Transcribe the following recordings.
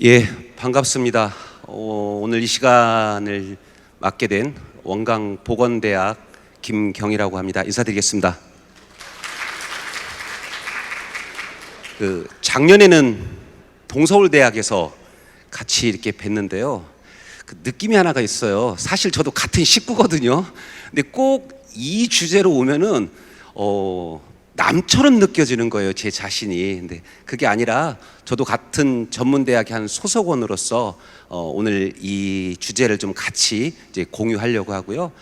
예, 반갑습니다. 오늘 이 시간을 맡게 된 원광보건대학 김경희라고 합니다. 인사드리겠습니다. 작년에는 동서울대학에서 같이 이렇게 뵀는데요. 그 느낌이 하나가 있어요. 사실 저도 같은 식구거든요. 근데 꼭 이 주제로 오면은 남처럼 느껴지는 거예요, 제 자신이. 근데 그게 아니라 저도 같은 전문대학의 한 소속원으로서 오늘 이 주제를 좀 같이 이제 공유하려고 하고요.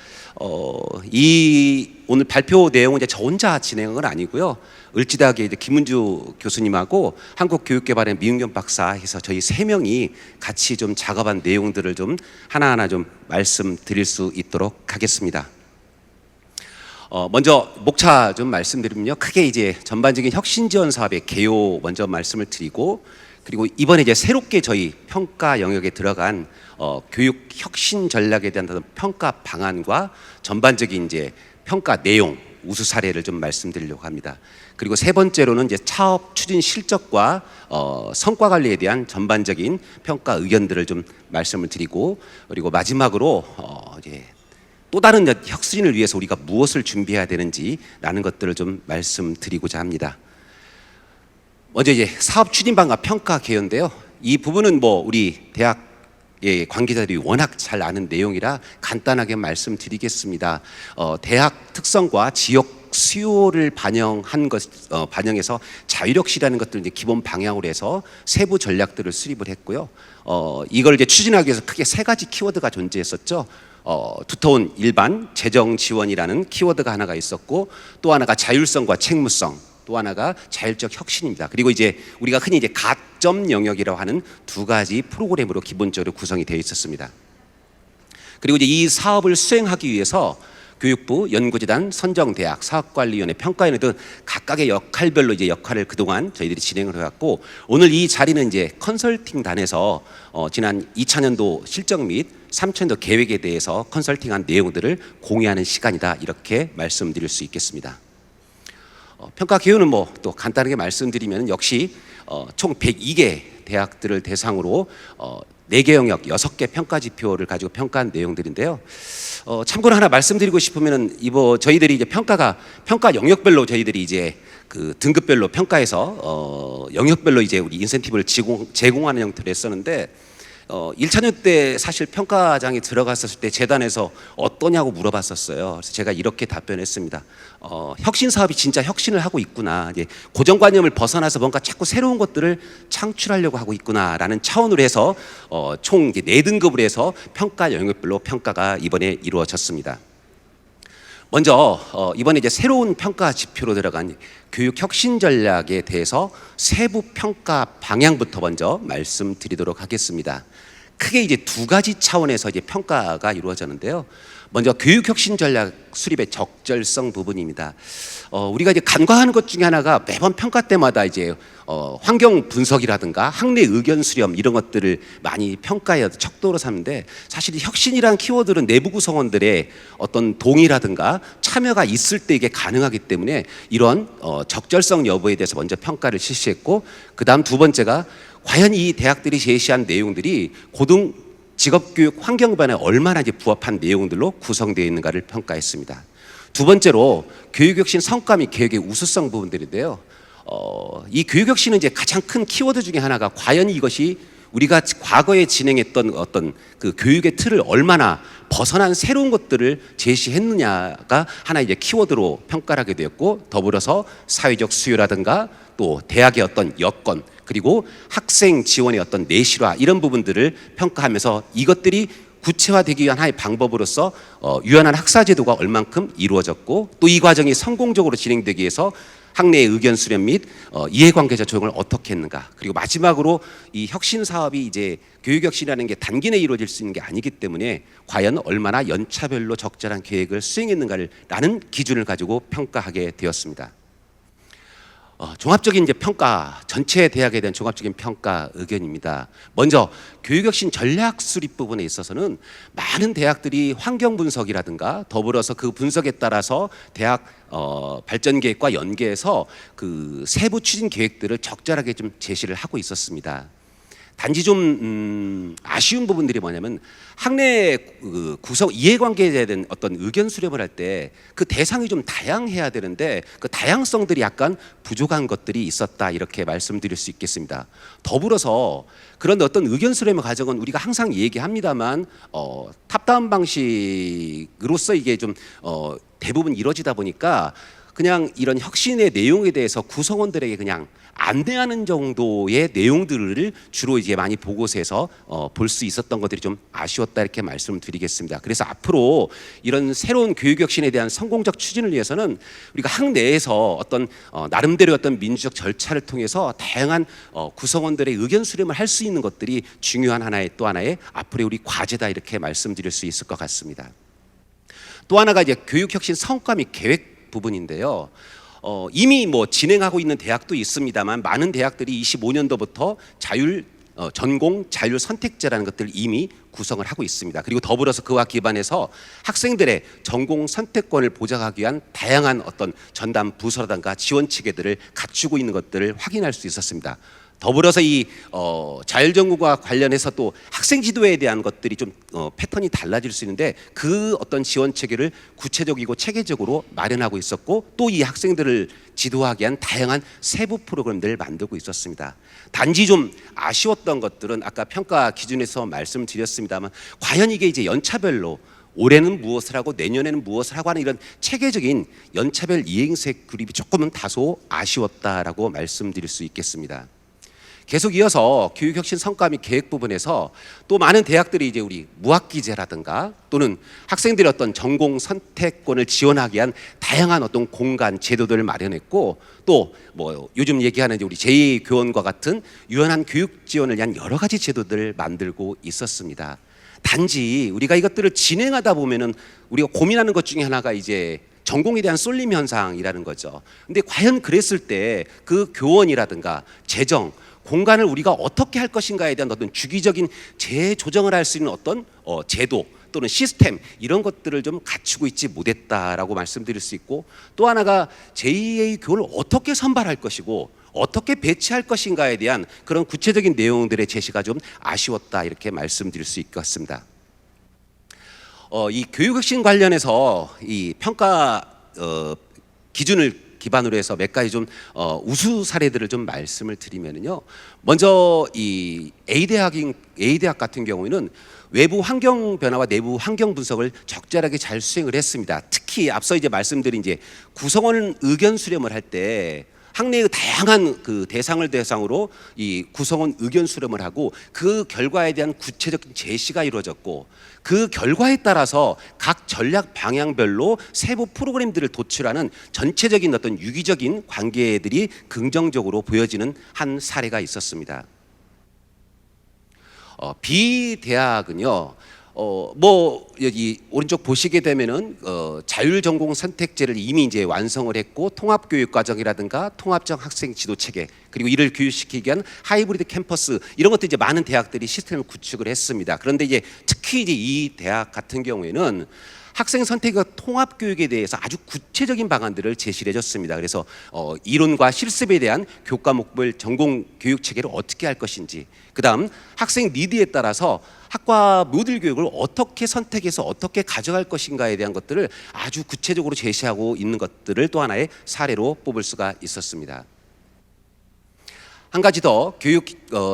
이 오늘 발표 내용은 이제 저 혼자 진행한 건 아니고요. 을지대학의 이제 김은주 교수님하고 한국교육개발의 미은경 박사 해서 저희 세 명이 같이 좀 작업한 내용들을 좀 하나하나 좀 말씀드릴 수 있도록 하겠습니다. 먼저 목차 좀 말씀드리면요. 크게 이제 전반적인 혁신 지원 사업의 개요 먼저 말씀을 드리고, 그리고 이번에 이제 새롭게 저희 평가 영역에 들어간 교육 혁신 전략에 대한 평가 방안과 전반적인 이제 평가 내용, 우수 사례를 좀 말씀드리려고 합니다. 그리고 세 번째로는 이제 사업 추진 실적과 성과 관리에 대한 전반적인 평가 의견들을 좀 말씀을 드리고, 그리고 마지막으로 이제 또 다른 혁신을 위해서 우리가 무엇을 준비해야 되는지라는 것들을 좀 말씀드리고자 합니다. 먼저 이제 사업 추진반과 평가 개요인데요. 이 부분은 우리 대학의 관계자들이 워낙 잘 아는 내용이라 간단하게 말씀드리겠습니다. 대학 특성과 지역 수요를 반영해서 자율혁신이라는 것들을 이제 기본 방향으로 해서 세부 전략들을 수립을 했고요. 이걸 이제 추진하기 위해서 크게 세 가지 키워드가 존재했었죠. 두터운 일반, 재정 지원이라는 키워드가 하나가 있었고, 또 하나가 자율성과 책무성, 또 하나가 자율적 혁신입니다. 그리고 이제 우리가 흔히 이제 가점 영역이라고 하는 두 가지 프로그램으로 기본적으로 구성이 되어 있었습니다. 그리고 이제 이 사업을 수행하기 위해서 교육부, 연구재단, 선정대학, 사업관리위원회, 평가위원회 등 각각의 역할별로 이제 역할을 그동안 저희들이 진행을 해왔고, 오늘 이 자리는 이제 컨설팅단에서 지난 2차년도 실적 및 3차년도 계획에 대해서 컨설팅한 내용들을 공유하는 시간이다, 이렇게 말씀드릴 수 있겠습니다. 평가 개요는 또 간단하게 말씀드리면 역시 총 102개 대학들을 대상으로 4개 영역 6개 평가 지표를 가지고 평가한 내용들인데요. 참고로 하나 말씀드리고 싶으면은 저희들이 이제 평가 영역별로 저희들이 이제 그 등급별로 평가해서 영역별로 이제 우리 인센티브를 제공하는 형태로 했었는데, 1차년 때 사실 평가장에 들어갔었을 때 재단에서 어떠냐고 물어봤었어요. 그래서 제가 이렇게 답변했습니다. 혁신 사업이 진짜 혁신을 하고 있구나. 이제 고정관념을 벗어나서 뭔가 자꾸 새로운 것들을 창출하려고 하고 있구나라는 차원으로 해서 총 4등급으로 해서 평가 영역별로 평가가 이번에 이루어졌습니다. 먼저 이번에 이제 새로운 평가 지표로 들어간 교육 혁신 전략에 대해서 세부 평가 방향부터 먼저 말씀드리도록 하겠습니다. 크게 이제 두 가지 차원에서 이제 평가가 이루어졌는데요. 먼저 교육 혁신 전략 수립의 적절성 부분입니다. 우리가 이제 간과하는 것 중에 하나가 매번 평가 때마다 이제 환경 분석이라든가 학내 의견 수렴 이런 것들을 많이 평가에 척도로 삼는데, 사실 혁신이란 키워드는 내부 구성원들의 어떤 동의라든가 참여가 있을 때 이게 가능하기 때문에 이런 적절성 여부에 대해서 먼저 평가를 실시했고, 그 다음 두 번째가 과연 이 대학들이 제시한 내용들이 고등 직업교육 환경반에 얼마나 이제 부합한 내용들로 구성되어 있는가를 평가했습니다. 두 번째로 교육혁신 성과 및 계획의 우수성 부분들인데요. 이 교육혁신은 이제 가장 큰 키워드 중에 하나가 과연 이것이 우리가 과거에 진행했던 어떤 그 교육의 틀을 얼마나 벗어난 새로운 것들을 제시했느냐가 하나 이제 키워드로 평가를 하게 되었고, 더불어서 사회적 수요라든가 또 대학의 어떤 여건, 그리고 학생 지원의 어떤 내실화 이런 부분들을 평가하면서 이것들이 구체화되기 위한 하나의 방법으로서 유연한 학사 제도가 얼만큼 이루어졌고, 또 이 과정이 성공적으로 진행되기 위해서 학내의 의견 수렴 및 이해관계자 조정을 어떻게 했는가, 그리고 마지막으로 이 혁신 사업이 이제 교육혁신이라는 게 단기 내에 이루어질 수 있는 게 아니기 때문에 과연 얼마나 연차별로 적절한 계획을 수행했는가라는 기준을 가지고 평가하게 되었습니다. 종합적인 이제 평가, 전체 대학에 대한 종합적인 평가 의견입니다. 먼저 교육혁신 전략 수립 부분에 있어서는 많은 대학들이 환경 분석이라든가 더불어서 그 분석에 따라서 대학 발전 계획과 연계해서 그 세부 추진 계획들을 적절하게 좀 제시를 하고 있었습니다. 단지 좀 아쉬운 부분들이 뭐냐면 학내 구성 이해관계에 대한 어떤 의견 수렴을 할 때 그 대상이 좀 다양해야 되는데 그 다양성들이 약간 부족한 것들이 있었다, 이렇게 말씀드릴 수 있겠습니다. 더불어서 그런 어떤 의견 수렴의 과정은 우리가 항상 얘기합니다만 탑다운 방식으로서 이게 좀 대부분 이루어지다 보니까 그냥 이런 혁신의 내용에 대해서 구성원들에게 그냥 안내하는 정도의 내용들을 주로 이제 많이 보고서에서 볼 수 있었던 것들이 좀 아쉬웠다, 이렇게 말씀드리겠습니다. 그래서 앞으로 이런 새로운 교육혁신에 대한 성공적 추진을 위해서는 우리가 학내에서 어떤 나름대로 어떤 민주적 절차를 통해서 다양한 구성원들의 의견 수렴을 할 수 있는 것들이 중요한 또 하나의 앞으로의 우리 과제다, 이렇게 말씀드릴 수 있을 것 같습니다. 또 하나가 이제 교육혁신 성과 및 계획 부분인데요. 이미 뭐 진행하고 있는 대학도 있습니다만 많은 대학들이 25년도부터 전공 자율 선택제라는 것들을 이미 구성을 하고 있습니다. 그리고 더불어서 그와 기반해서 학생들의 전공 선택권을 보장하기 위한 다양한 어떤 전담 부서라든가 지원 체계들을 갖추고 있는 것들을 확인할 수 있었습니다. 더불어서 이 자율전공과 관련해서 또 학생 지도에 대한 것들이 좀 패턴이 달라질 수 있는데 그 어떤 지원 체계를 구체적이고 체계적으로 마련하고 있었고, 또 이 학생들을 지도하기 위한 다양한 세부 프로그램들을 만들고 있었습니다. 단지 좀 아쉬웠던 것들은 아까 평가 기준에서 말씀드렸습니다만 과연 이게 이제 연차별로 올해는 무엇을 하고 내년에는 무엇을 하고 하는 이런 체계적인 연차별 이행세 그립이 조금은 다소 아쉬웠다라고 말씀드릴 수 있겠습니다. 계속 이어서 교육혁신 성과 및 계획 부분에서 또 많은 대학들이 이제 우리 무학기제라든가 또는 학생들의 어떤 전공 선택권을 지원하기 위한 다양한 어떤 공간 제도들을 마련했고, 또 뭐 요즘 얘기하는 이제 우리 제2교원과 같은 유연한 교육 지원을 위한 여러 가지 제도들을 만들고 있었습니다. 단지 우리가 이것들을 진행하다 보면은 우리가 고민하는 것 중에 하나가 이제 전공에 대한 쏠림 현상이라는 거죠. 근데 과연 그랬을 때 그 교원이라든가 재정, 공간을 우리가 어떻게 할 것인가에 대한 어떤 주기적인 재조정을 할 수 있는 어떤 제도 또는 시스템, 이런 것들을 좀 갖추고 있지 못했다라고 말씀드릴 수 있고, 또 하나가 제2의 교원을 어떻게 선발할 것이고 어떻게 배치할 것인가에 대한 그런 구체적인 내용들의 제시가 좀 아쉬웠다, 이렇게 말씀드릴 수 있을 것 같습니다. 이 교육혁신 관련해서 이 평가 기준을 기반으로 해서 몇 가지 좀 우수 사례들을 좀 말씀을 드리면요. 먼저 이 A 대학 같은 경우에는 외부 환경 변화와 내부 환경 분석을 적절하게 잘 수행을 했습니다. 특히 앞서 이제 말씀드린 이제 구성원 의견 수렴을 할 때 학내의 다양한 그 대상을 대상으로 이 구성원 의견 수렴을 하고 그 결과에 대한 구체적인 제시가 이루어졌고, 그 결과에 따라서 각 전략 방향별로 세부 프로그램들을 도출하는 전체적인 어떤 유기적인 관계들이 긍정적으로 보여지는 한 사례가 있었습니다. B 대학은요. 뭐 여기 오른쪽 보시게 되면은 자율 전공 선택제를 이미 이제 완성을 했고, 통합 교육 과정이라든가 통합적 학생 지도 체계, 그리고 이를 교육시키기 위한 하이브리드 캠퍼스, 이런 것도 이제 많은 대학들이 시스템을 구축을 했습니다. 그런데 이제 특히 이제 이 대학 같은 경우에는 학생 선택과 통합 교육에 대해서 아주 구체적인 방안들을 제시를 해줬습니다. 그래서 이론과 실습에 대한 교과 목별 전공 교육 체계를 어떻게 할 것인지, 그다음 학생 니드에 따라서 학과 모듈 교육을 어떻게 선택해서 어떻게 가져갈 것인가에 대한 것들을 아주 구체적으로 제시하고 있는 것들을 또 하나의 사례로 뽑을 수가 있었습니다. 한 가지 더 교육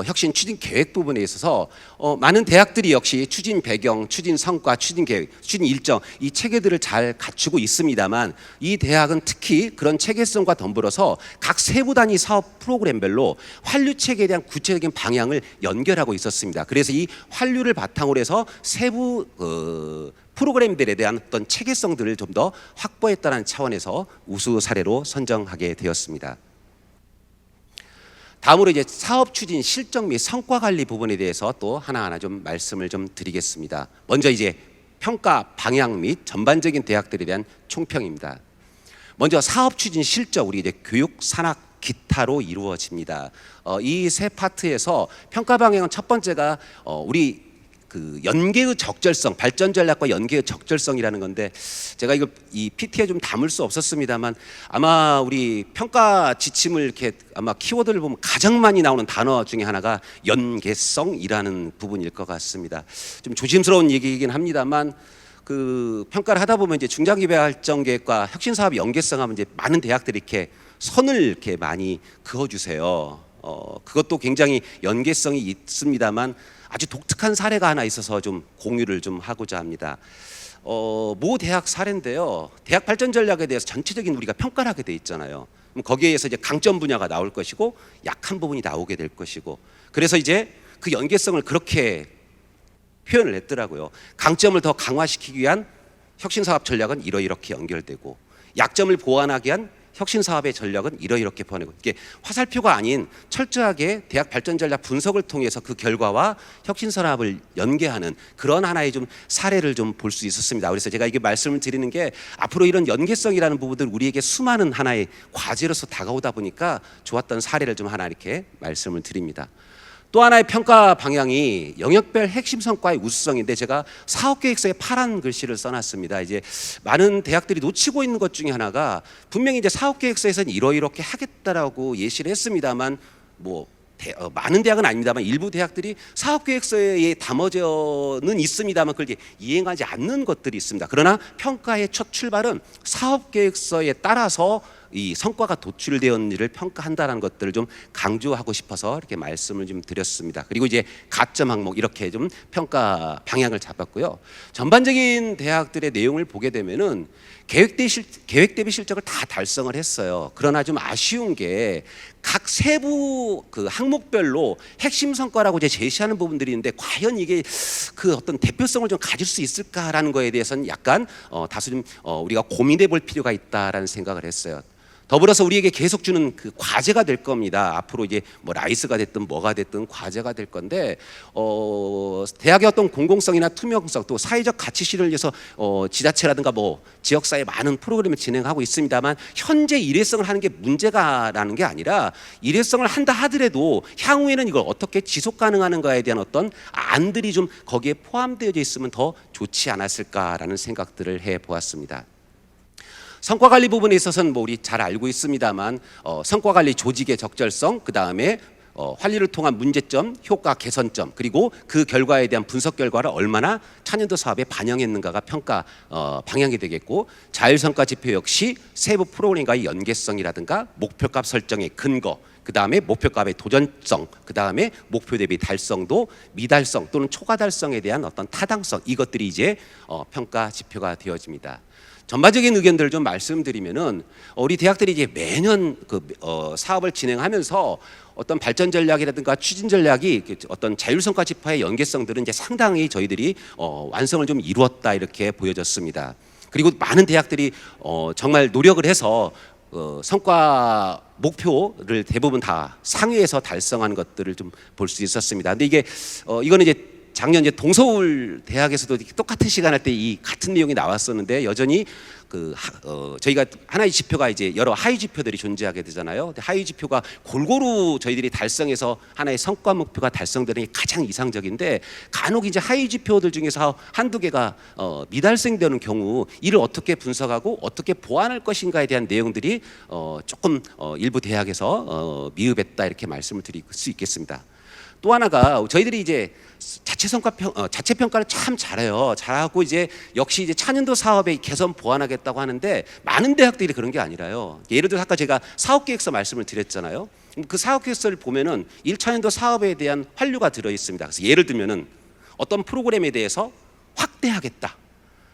혁신 추진 계획 부분에 있어서 많은 대학들이 역시 추진 배경, 추진 성과, 추진 계획, 추진 일정, 이 체계들을 잘 갖추고 있습니다만, 이 대학은 특히 그런 체계성과 더불어서 각 세부 단위 사업 프로그램별로 환류 체계에 대한 구체적인 방향을 연결하고 있었습니다. 그래서 이 환류를 바탕으로 해서 세부 프로그램들에 대한 어떤 체계성들을 좀 더 확보했다는 차원에서 우수 사례로 선정하게 되었습니다. 다음으로 이제 사업 추진 실적 및 성과 관리 부분에 대해서 또 하나하나 좀 말씀을 좀 드리겠습니다. 먼저 이제 평가 방향 및 전반적인 대학들에 대한 총평입니다. 먼저 사업 추진 실적, 우리 이제 교육 산학 기타로 이루어집니다. 이 세 파트에서 평가 방향은 첫 번째가 우리 그 연계의 적절성, 발전 전략과 연계의 적절성이라는 건데 제가 이거 이 PT에 좀 담을 수 없었습니다만 아마 우리 평가 지침을 이렇게 아마 키워드를 보면 가장 많이 나오는 단어 중에 하나가 연계성이라는 부분일 것 같습니다. 좀 조심스러운 얘기이긴 합니다만 그 평가를 하다 보면 이제 중장기 발전 계획과 혁신 사업 연계성 하면 이제 많은 대학들이 이렇게 선을 이렇게 많이 그어주세요. 그것도 굉장히 연계성이 있습니다만 아주 독특한 사례가 하나 있어서 좀 공유를 좀 하고자 합니다. 모 대학 사례인데요. 대학 발전 전략에 대해서 전체적인 우리가 평가를 하게 돼 있잖아요. 그럼 거기에 의해서 이제 강점 분야가 나올 것이고 약한 부분이 나오게 될 것이고 그래서 이제 그 연계성을 그렇게 표현을 했더라고요. 강점을 더 강화시키기 위한 혁신 사업 전략은 이러이렇게 연결되고 약점을 보완하기 위한 혁신 사업의 전략은 이러이렇게 보내고 이게 화살표가 아닌 철저하게 대학 발전 전략 분석을 통해서 그 결과와 혁신 산업을 연계하는 그런 하나의 좀 사례를 좀 볼 수 있었습니다. 그래서 제가 이게 말씀을 드리는 게 앞으로 이런 연계성이라는 부분들 우리에게 수많은 하나의 과제로서 다가오다 보니까 좋았던 사례를 좀 하나 이렇게 말씀을 드립니다. 또 하나의 평가 방향이 영역별 핵심 성과의 우수성인데 제가 사업계획서에 파란 글씨를 써놨습니다. 이제 많은 대학들이 놓치고 있는 것 중에 하나가 분명히 이제 사업계획서에서는 이러이렇게 하겠다라고 예시를 했습니다만 뭐 많은 대학은 아닙니다만 일부 대학들이 사업계획서에 담아져는 있습니다만 그걸 이제 이행하지 않는 것들이 있습니다. 그러나 평가의 첫 출발은 사업계획서에 따라서 이 성과가 도출되었는지를 평가한다는 것들을 좀 강조하고 싶어서 이렇게 말씀을 좀 드렸습니다. 그리고 이제 가점 항목 이렇게 좀 평가 방향을 잡았고요. 전반적인 대학들의 내용을 보게 되면은 계획 대비 실적을 다 달성을 했어요. 그러나 좀 아쉬운 게 각 세부 그 항목별로 핵심 성과라고 이제 제시하는 부분들이 있는데 과연 이게 그 어떤 대표성을 좀 가질 수 있을까라는 거에 대해서는 약간 다소 좀 우리가 고민해 볼 필요가 있다라는 생각을 했어요. 더불어서 우리에게 계속 주는 그 과제가 될 겁니다. 앞으로 이제 뭐 라이스가 됐든 뭐가 됐든 과제가 될 건데 대학의 어떤 공공성이나 투명성 또 사회적 가치 실현을 위해서 지자체라든가 뭐 지역사회 많은 프로그램을 진행하고 있습니다만 현재 일회성을 하는 게 문제가라는 게 아니라 일회성을 한다 하더라도 향후에는 이걸 어떻게 지속 가능하는가에 대한 어떤 안들이 좀 거기에 포함되어 있으면 더 좋지 않았을까라는 생각들을 해보았습니다. 성과관리 부분에 있어서는 뭐 우리 잘 알고 있습니다만 성과관리 조직의 적절성, 그 다음에 관리를 통한 문제점, 효과 개선점, 그리고 그 결과에 대한 분석 결과를 얼마나 차년도 사업에 반영했는가가 평가 방향이 되겠고 자율성과 지표 역시 세부 프로그램과의 연계성이라든가 목표값 설정의 근거, 그 다음에 목표값의 도전성, 그 다음에 목표 대비 달성도 미달성 또는 초과 달성에 대한 어떤 타당성 이것들이 이제 평가 지표가 되어집니다. 전반적인 의견들을 좀 말씀드리면은 우리 대학들이 이제 매년 그 사업을 진행하면서 어떤 발전 전략이라든가 추진 전략이 어떤 자율성과 지표의 연계성들은 이제 상당히 저희들이 완성을 좀 이루었다 이렇게 보여졌습니다. 그리고 많은 대학들이 정말 노력을 해서 성과 목표를 대부분 다 상위에서 달성한 것들을 좀 볼 수 있었습니다. 근데 이게 이거는 이제 작년 이제 동서울 대학에서도 똑같은 시간 할 때 이 같은 내용이 나왔었는데 여전히 저희가 하나의 지표가 이제 여러 하위 지표들이 존재하게 되잖아요. 하위 지표가 골고루 저희들이 달성해서 하나의 성과 목표가 달성되는 게 가장 이상적인데 간혹 이제 하위 지표들 중에서 한두 개가 미달성되는 경우 이를 어떻게 분석하고 어떻게 보완할 것인가에 대한 내용들이 조금 일부 대학에서 미흡했다 이렇게 말씀을 드릴 수 있겠습니다. 또 하나가 저희들이 이제 자체 평가를 참 잘해요. 잘하고 이제 역시 이제 차년도 사업의 개선 보완하겠다고 하는데 많은 대학들이 그런 게 아니라요. 예를 들어 아까 제가 사업계획서 말씀을 드렸잖아요. 그 사업계획서를 보면은 1차년도 사업에 대한 환류가 들어 있습니다. 그래서 예를 들면은 어떤 프로그램에 대해서 확대하겠다.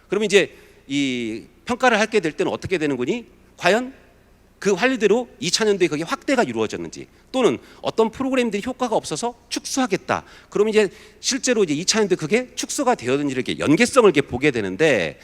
그러면 이제 이 평가를 하게 될 때는 어떻게 되는 거니? 과연 그 환류대로 2차년도에 그게 확대가 이루어졌는지 또는 어떤 프로그램들이 효과가 없어서 축소하겠다. 그러면 이제 실제로 이제 2차년도에 그게 축소가 되었는지 이렇게 연계성을 이렇게 보게 되는데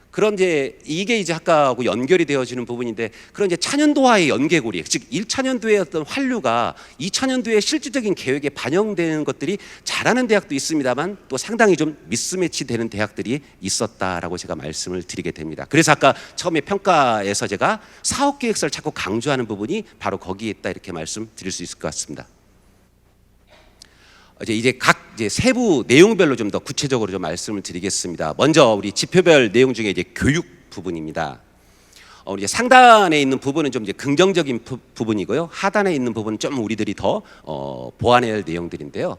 그런 이제 이게 이제 아까하고 연결이 되어지는 부분인데 그런 이제 차년도와의 연계고리 즉 1차년도의 어떤 환류가 2차년도의 실질적인 계획에 반영되는 것들이 잘하는 대학도 있습니다만 또 상당히 좀 미스매치 되는 대학들이 있었다라고 제가 말씀을 드리게 됩니다. 그래서 아까 처음에 평가에서 제가 사업계획서를 자꾸 강조하는 부분이 바로 거기에 있다 이렇게 말씀드릴 수 있을 것 같습니다. 이제 각 세부 내용별로 좀 더 구체적으로 좀 말씀을 드리겠습니다. 먼저 우리 지표별 내용 중에 이제 교육 부분입니다. 이제 상단에 있는 부분은 좀 이제 긍정적인 부분이고요. 하단에 있는 부분은 좀 우리들이 더 보완해야 할 내용들인데요.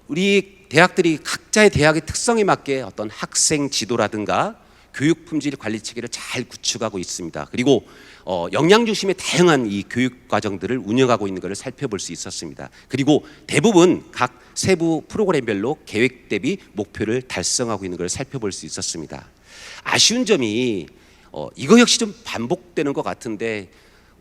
우리 대학들이 각자의 대학의 특성에 맞게 어떤 학생 지도라든가 교육 품질 관리 체계를 잘 구축하고 있습니다. 그리고 역량 중심의 다양한 이 교육 과정들을 운영하고 있는 것을 살펴볼 수 있었습니다. 그리고 대부분 각 세부 프로그램별로 계획 대비 목표를 달성하고 있는 것을 살펴볼 수 있었습니다. 아쉬운 점이 이거 역시 좀 반복되는 것 같은데,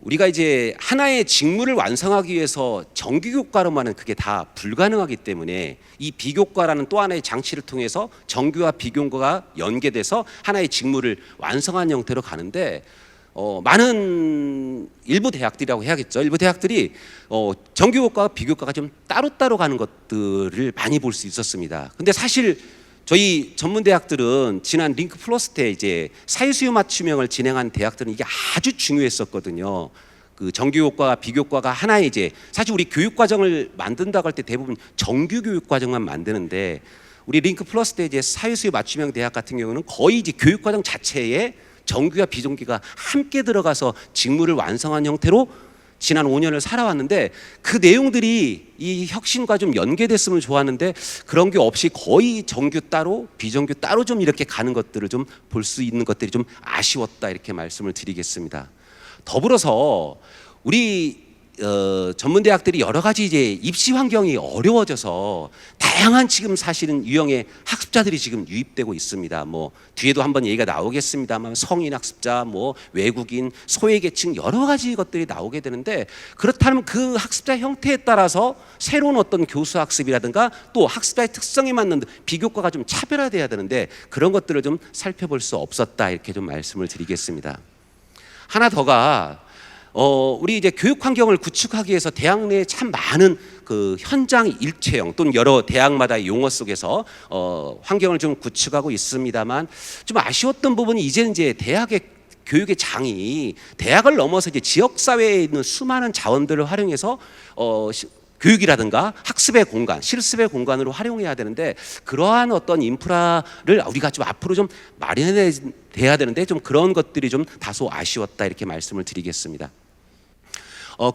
우리가 이제 하나의 직무를 완성하기 위해서 정규교과로만은 그게 다 불가능하기 때문에 이 비교과라는 또 하나의 장치를 통해서 정규와 비교과가 연계돼서 하나의 직무를 완성한 형태로 가는데, 많은 일부 대학들이라고 해야겠죠. 일부 대학들이 정규교과와 비교과가 좀 따로따로 가는 것들을 많이 볼 수 있었습니다. 근데 사실 저희 전문대학들은 지난 링크 플러스 때 이제 사회수요 맞춤형을 진행한 대학들은 이게 아주 중요했었거든요. 그 정규교과와 비교과가 하나의 이제 사실 우리 교육과정을 만든다고 할 때 대부분 정규교육과정만 만드는데, 우리 링크 플러스 때 이제 사회수요 맞춤형 대학 같은 경우는 거의 이제 교육과정 자체에 정규와 비정규가 함께 들어가서 직무를 완성한 형태로 지난 5년을 살아왔는데, 그 내용들이 이 혁신과 좀 연계됐으면 좋았는데 그런 게 없이 거의 정규 따로 비정규 따로 좀 이렇게 가는 것들을 좀 볼 수 있는 것들이 좀 아쉬웠다, 이렇게 말씀을 드리겠습니다. 더불어서 우리 전문대학들이 여러 가지 이제 입시 환경이 어려워져서 다양한 지금 사실은 유형의 학습자들이 지금 유입되고 있습니다. 뭐 뒤에도 한번 얘기가 나오겠습니다만 성인 학습자, 뭐 외국인, 소외계층 여러 가지 것들이 나오게 되는데, 그렇다면 그 학습자 형태에 따라서 새로운 어떤 교수 학습이라든가 또 학습자의 특성에 맞는 비교과가 좀 차별화돼야 되는데 그런 것들을 좀 살펴볼 수 없었다, 이렇게 좀 말씀을 드리겠습니다. 하나 더가 우리 이제 교육 환경을 구축하기 위해서 대학 내에 참 많은 그 현장 일체형 또는 여러 대학마다의 용어 속에서 환경을 좀 구축하고 있습니다만, 좀 아쉬웠던 부분이 이제는 이제 대학의 교육의 장이 대학을 넘어서 이제 지역 사회에 있는 수많은 자원들을 활용해서 교육이라든가 학습의 공간, 실습의 공간으로 활용해야 되는데, 그러한 어떤 인프라를 우리가 좀 앞으로 좀 마련해야 되는데 좀 그런 것들이 좀 다소 아쉬웠다, 이렇게 말씀을 드리겠습니다.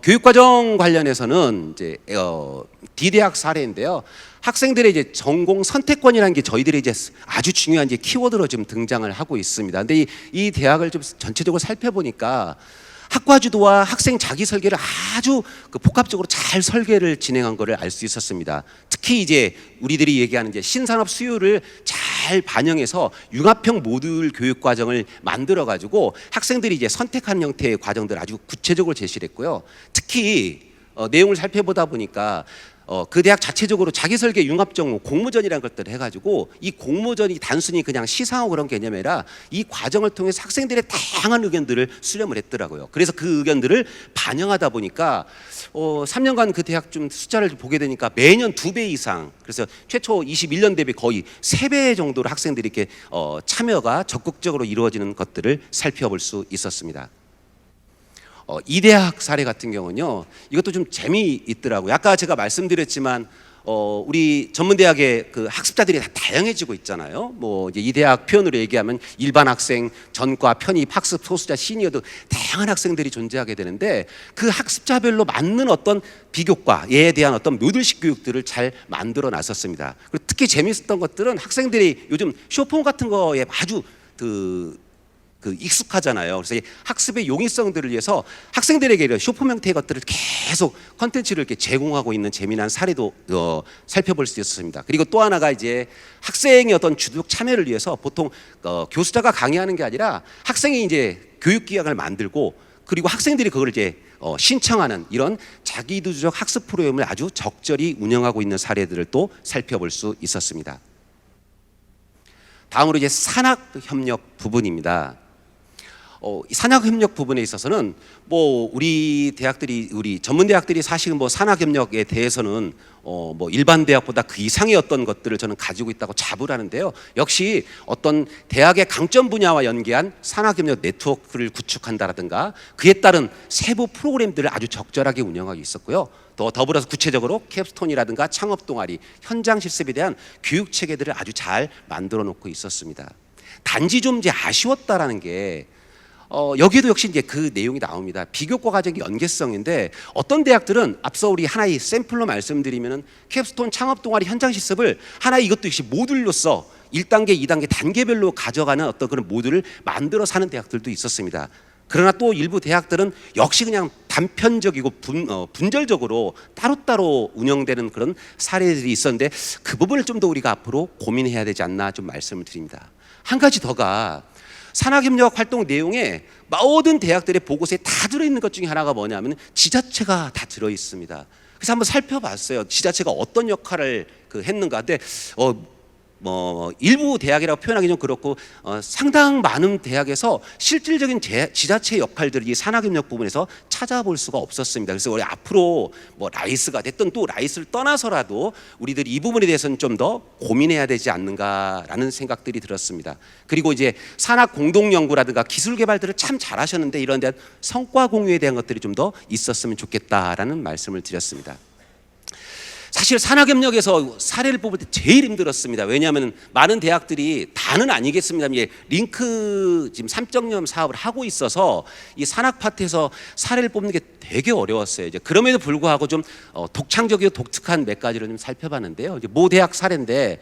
교육과정 관련해서는 이제 D대학 사례인데요. 학생들의 이제 전공 선택권이라는 게 저희들이 이제 아주 중요한 이제 키워드로 지금 등장을 하고 있습니다. 근데 이 대학을 좀 전체적으로 살펴보니까 학과 주도와 학생 자기 설계를 아주 복합적으로 잘 설계를 진행한 것을 알 수 있었습니다. 특히 이제 우리들이 얘기하는 이제 신산업 수요를 잘 반영해서 융합형 모듈 교육 과정을 만들어 가지고 학생들이 이제 선택한 형태의 과정들을 아주 구체적으로 제시를 했고요. 특히 내용을 살펴보다 보니까 그 대학 자체적으로 자기 설계 융합 전공 공모전이라는 것들을 해가지고, 이 공모전이 단순히 그냥 시상하고 그런 개념이 아니라 이 과정을 통해서 학생들의 다양한 의견들을 수렴을 했더라고요. 그래서 그 의견들을 반영하다 보니까 3년간 그 대학 좀 숫자를 보게 되니까 매년 2배 이상, 그래서 최초 21년 대비 거의 3배 정도로 학생들이 이렇게 참여가 적극적으로 이루어지는 것들을 살펴볼 수 있었습니다. 이 대학 사례 같은 경우는요, 이것도 좀 재미있더라고요. 아까 제가 말씀드렸지만 우리 전문대학의 그 학습자들이 다 다양해지고 있잖아요. 뭐 이제 이 대학 표현으로 얘기하면 일반 학생, 전과, 편입, 학습 소수자, 시니어 등 다양한 학생들이 존재하게 되는데, 그 학습자별로 맞는 어떤 비교과에 대한 어떤 모듈식 교육들을 잘 만들어 놨었습니다. 그리고 특히 재미있었던 것들은 학생들이 요즘 쇼폼 같은 거에 아주 익숙하잖아요. 그래서 이 학습의 용이성들을 위해서 학생들에게 이런 쇼폼 형태의 것들을 계속 컨텐츠를 이렇게 제공하고 있는 재미난 사례도 살펴볼 수 있었습니다. 그리고 또 하나가 이제 학생의 어떤 주도적 참여를 위해서 보통 교수자가 강의하는 게 아니라 학생이 이제 교육 기획을 만들고, 그리고 학생들이 그걸 이제 신청하는 이런 자기주도적 학습 프로그램을 아주 적절히 운영하고 있는 사례들을 또 살펴볼 수 있었습니다. 다음으로 이제 산학협력 부분입니다. 이 산학협력 부분에 있어서는 뭐 우리 대학들이 우리 전문 대학들이 사실은 뭐 산학협력에 대해서는 뭐 일반 대학보다 그 이상의 어떤 것들을 저는 가지고 있다고 자부를 하는데요. 역시 어떤 대학의 강점 분야와 연계한 산학협력 네트워크를 구축한다라든가 그에 따른 세부 프로그램들을 아주 적절하게 운영하고 있었고요. 또 더불어서 구체적으로 캡스톤이라든가 창업 동아리, 현장 실습에 대한 교육 체계들을 아주 잘 만들어 놓고 있었습니다. 단지 좀 이제 아쉬웠다라는 게 여기도 역시 이제 그 내용이 나옵니다. 비교과 과정의 연계성인데 어떤 대학들은 앞서 우리 하나의 샘플로 말씀드리면은 캡스톤 창업 동아리 현장 실습을 하나의 이것도 역시 모듈로서 1단계, 2단계 단계별로 가져가는 어떤 그런 모듈을 만들어서 하는 대학들도 있었습니다. 그러나 또 일부 대학들은 역시 그냥 단편적이고 분절적으로 따로따로 운영되는 그런 사례들이 있었는데 그 부분을 좀 더 우리가 앞으로 고민해야 되지 않나 좀 말씀을 드립니다. 한 가지 더가 산학협력 활동 내용에 모든 대학들의 보고서에 다 들어있는 것 중에 하나가 뭐냐면 지자체가 다 들어있습니다. 그래서 한번 살펴봤어요. 지자체가 어떤 역할을 했는가. 근데 뭐 일부 대학이라고 표현하기 좀 그렇고 상당 많은 대학에서 실질적인 지자체 역할들을 이 산학협력 부분에서 찾아볼 수가 없었습니다. 그래서 우리 앞으로 뭐 라이스가 됐든 또 라이스를 떠나서라도 우리들이 이 부분에 대해서는 좀 더 고민해야 되지 않는가라는 생각들이 들었습니다. 그리고 이제 산학 공동 연구라든가 기술 개발들을 참 잘하셨는데 이런 데 성과 공유에 대한 것들이 좀 더 있었으면 좋겠다라는 말씀을 드렸습니다. 사실 산학협력에서 사례를 뽑을 때 제일 힘들었습니다. 왜냐하면 많은 대학들이 다는 아니겠습니다. 이제 링크 지금 3.0 사업을 하고 있어서 이 산학 파트에서 사례를 뽑는 게 되게 어려웠어요. 이제 그럼에도 불구하고 좀 독창적이고 독특한 몇 가지를 좀 살펴봤는데요. 이제 모 대학 사례인데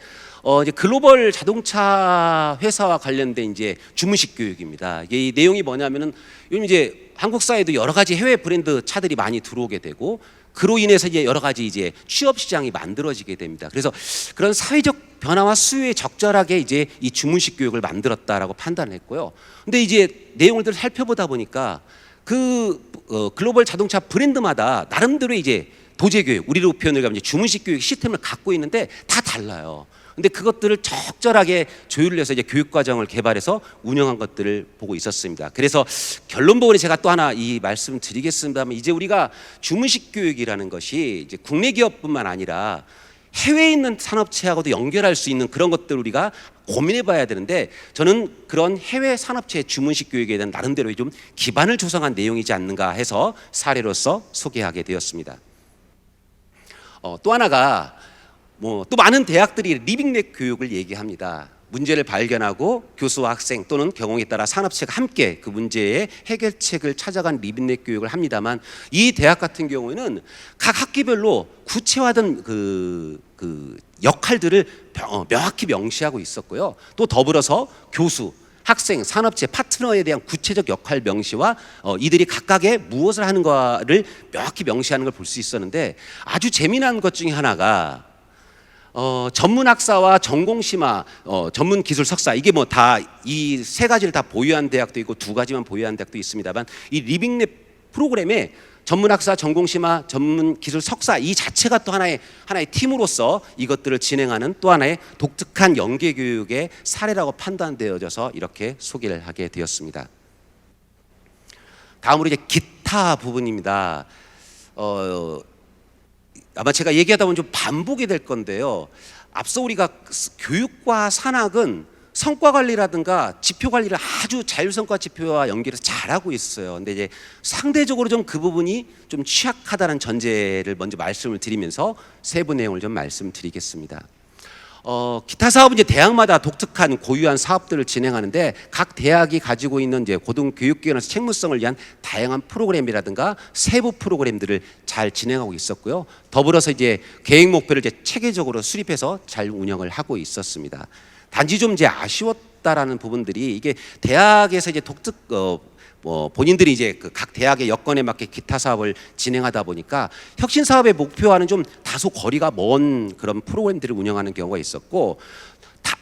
이제 글로벌 자동차 회사와 관련된 이제 주문식 교육입니다. 이 내용이 뭐냐면은 요즘 이제 한국 사회도 여러 가지 해외 브랜드 차들이 많이 들어오게 되고 그로 인해서 이제 여러 가지 이제 취업 시장이 만들어지게 됩니다. 그래서 그런 사회적 변화와 수요에 적절하게 이제 이 주문식 교육을 만들었다라고 판단을 했고요. 근데 이제 내용을 살펴보다 보니까 글로벌 자동차 브랜드마다 나름대로 이제 도제 교육, 우리로 표현을 하면 이제 주문식 교육 시스템을 갖고 있는데 다 달라요. 근데 그것들을 적절하게 조율을 해서 이제 교육 과정을 개발해서 운영한 것들을 보고 있었습니다. 그래서 결론부분에 제가 또 하나 이 말씀 드리겠습니다만 이제 우리가 주문식 교육이라는 것이 이제 국내 기업뿐만 아니라 해외에 있는 산업체하고도 연결할 수 있는 그런 것들을 우리가 고민해 봐야 되는데 저는 그런 해외 산업체의 주문식 교육에 대한 나름대로 좀 기반을 조성한 내용이지 않는가 해서 사례로서 소개하게 되었습니다. 또 하나가 또 많은 대학들이 리빙넷 교육을 얘기합니다. 문제를 발견하고 교수와 학생 또는 경우에 따라 산업체가 함께 그 문제의 해결책을 찾아간 리빙넷 교육을 합니다만 이 대학 같은 경우에는 각 학기별로 구체화된 그 역할들을 명확히 명시하고 있었고요. 또 더불어서 교수, 학생, 산업체, 파트너에 대한 구체적 역할 명시와 이들이 각각의 무엇을 하는가를 명확히 명시하는 걸 볼 수 있었는데 아주 재미난 것 중에 하나가 전문학사와 전공심화, 전문기술 석사 이게 뭐 다 이 세 가지를 다 보유한 대학도 있고 두 가지만 보유한 대학도 있습니다만 이 리빙랩 프로그램에 전문학사, 전공심화, 전문기술 석사 이 자체가 또 하나의 팀으로서 이것들을 진행하는 또 하나의 독특한 연계교육의 사례라고 판단되어져서 이렇게 소개를 하게 되었습니다. 다음으로 이제 기타 부분입니다. 아마 제가 얘기하다 보면 좀 반복이 될 건데요. 앞서 우리가 교육과 산학은 성과 관리라든가 지표 관리를 아주 자율성과 지표와 연결해서 잘하고 있어요. 근데 이제 상대적으로 좀 그 부분이 좀 취약하다는 전제를 먼저 말씀을 드리면서 세부 내용을 좀 말씀드리겠습니다. 기타 사업은 이제 대학마다 독특한 고유한 사업들을 진행하는데 각 대학이 가지고 있는 이제 고등교육기관에서 책무성을 위한 다양한 프로그램이라든가 세부 프로그램들을 잘 진행하고 있었고요. 더불어서 이제 계획 목표를 이제 체계적으로 수립해서 잘 운영을 하고 있었습니다. 단지 좀 이제 아쉬웠다라는 부분들이 이게 대학에서 이제 본인들이 이제 각 대학의 여건에 맞게 기타 사업을 진행하다 보니까 혁신 사업의 목표와는 좀 다소 거리가 먼 그런 프로그램들을 운영하는 경우가 있었고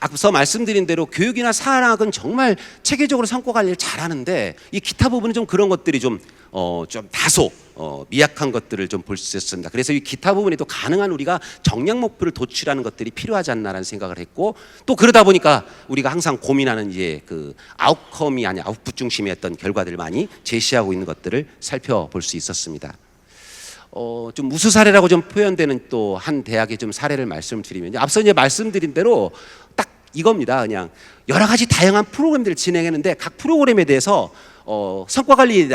앞서 말씀드린 대로 교육이나 산학은 정말 체계적으로 성과 관리를 잘하는데 이 기타 부분은 좀 그런 것들이 좀 다소 미약한 것들을 좀 볼 수 있습니다. 그래서 이 기타 부분에도 가능한 우리가 정량 목표를 도출하는 것들이 필요하지 않나라는 생각을 했고, 또 그러다 보니까 우리가 항상 고민하는 이제 그 아웃컴이 아닌 아웃풋 중심의 어떤 결과들을 많이 제시하고 있는 것들을 살펴볼 수 있었습니다. 좀 우수 사례라고 좀 표현되는 또 한 대학의 좀 사례를 말씀드리면, 앞서 이제 말씀드린 대로 딱 이겁니다. 그냥 여러 가지 다양한 프로그램들을 진행했는데 각 프로그램에 대해서 성과 관리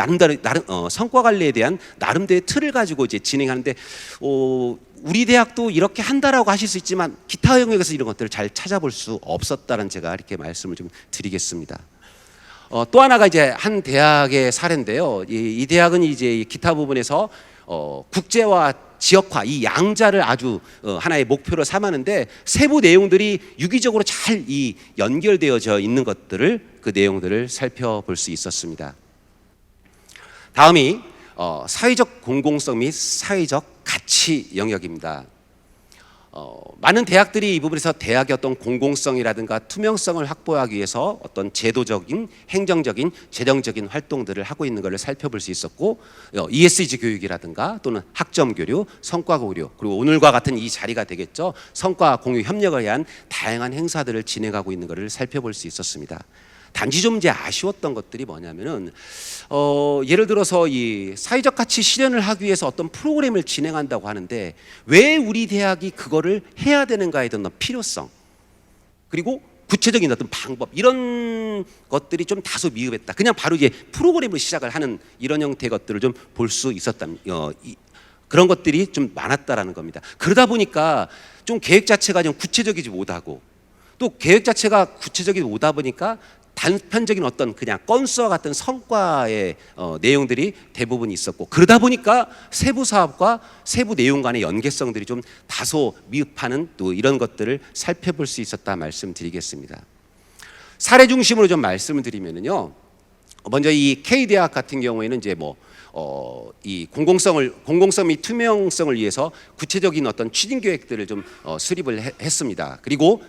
성과 관리에 대한 나름대로의 틀을 가지고 이제 진행하는데, 우리 대학도 이렇게 한다라고 하실 수 있지만 기타 영역에서 이런 것들을 잘 찾아볼 수 없었다는 제가 이렇게 말씀을 좀 드리겠습니다. 또 하나가 이제 한 대학의 사례인데요. 이 대학은 이제 기타 부분에서 국제화, 지역화 이 양자를 아주 하나의 목표로 삼았는데, 세부 내용들이 유기적으로 잘 이 연결되어져 있는 것들을, 그 내용들을 살펴볼 수 있었습니다. 다음이 사회적 공공성 및 사회적 가치 영역입니다. 많은 대학들이 이 부분에서 대학의 어떤 공공성이라든가 투명성을 확보하기 위해서 어떤 제도적인, 행정적인, 재정적인 활동들을 하고 있는 것을 살펴볼 수 있었고, ESG 교육이라든가 또는 학점 교류, 성과 교류, 그리고 오늘과 같은 이 자리가 되겠죠. 성과 공유 협력을 위한 다양한 행사들을 진행하고 있는 것을 살펴볼 수 있었습니다. 단지 좀 이제 아쉬웠던 것들이 뭐냐면은 예를 들어서 이 사회적 가치 실현을 하기 위해서 어떤 프로그램을 진행한다고 하는데 왜 우리 대학이 그거를 해야 되는가에 대한 필요성, 그리고 구체적인 어떤 방법, 이런 것들이 좀 다소 미흡했다. 그냥 바로 이제 프로그램을 시작을 하는 이런 형태의 것들을 좀 볼 수 있었다. 그런 것들이 좀 많았다라는 겁니다. 그러다 보니까 좀 계획 자체가 좀 구체적이지 못하고, 또 계획 자체가 구체적이지 못하다 보니까 단편적인 어떤 그냥 건수와 같은 성과의 내용들이 대부분 있었고, 그러다 보니까 세부 사업과 세부 내용 간의 연계성들이 좀 다소 미흡하는 또 이런 것들을 살펴볼 수 있었다 말씀드리겠습니다. 사례 중심으로 좀 말씀을 드리면요, 먼저 이 K대학 같은 경우에는 이제 이 공공성 및 투명성을 위해서 구체적인 어떤 추진 계획들을 좀 수립을 했습니다. 그리고